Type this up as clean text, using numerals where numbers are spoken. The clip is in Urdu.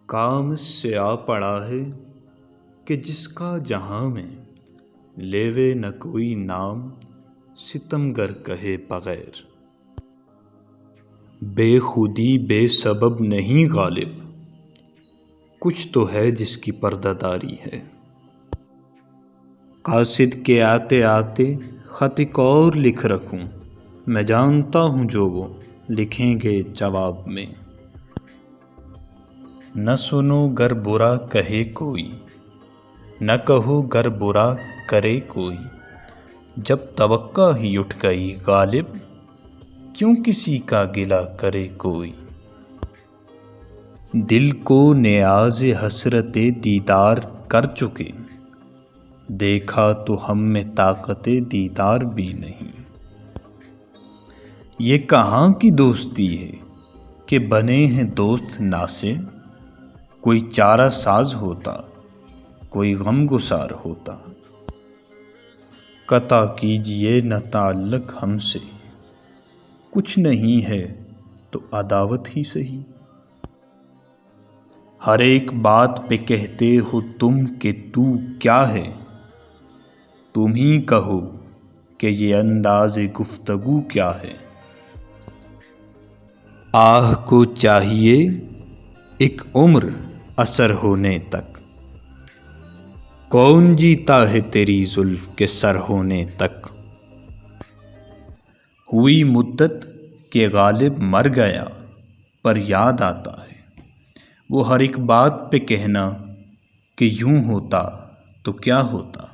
کام اس سے آ پڑا ہے کہ جس کا جہاں میں لیوے نہ کوئی نام ستمگر کہے بغیر۔ بے خودی بے سبب نہیں غالب، کچھ تو ہے جس کی پردہ داری ہے۔ قاصد کے آتے آتے خط ایک اور لکھ رکھوں، میں جانتا ہوں جو وہ لکھیں گے جواب میں۔ نہ سنو گر برا کہے کوئی، نہ کہو گر برا کرے کوئی، جب توقع ہی اٹھ گئی غالب، کیوں کسی کا گلہ کرے کوئی۔ دل کو نیاز حسرت دیدار کر چکے، دیکھا تو ہم میں طاقت دیدار بھی نہیں۔ یہ کہاں کی دوستی ہے کہ بنے ہیں دوست ناصح، کوئی چارہ ساز ہوتا، کوئی غم گسار ہوتا۔ قطع کیجئے نہ تعلق ہم سے، کچھ نہیں ہے تو عداوت ہی سہی۔ ہر ایک بات پہ کہتے ہو تم کہ تو کیا ہے، تم ہی کہو کہ یہ انداز گفتگو کیا ہے۔ آہ کو چاہیے ایک عمر اثر ہونے تک، کون جیتا ہے تیری زلف کے سر ہونے تک۔ ہوئی مدت کہ غالب مر گیا پر یاد آتا ہے وہ ہر ایک بات پہ کہنا کہ یوں ہوتا تو کیا ہوتا۔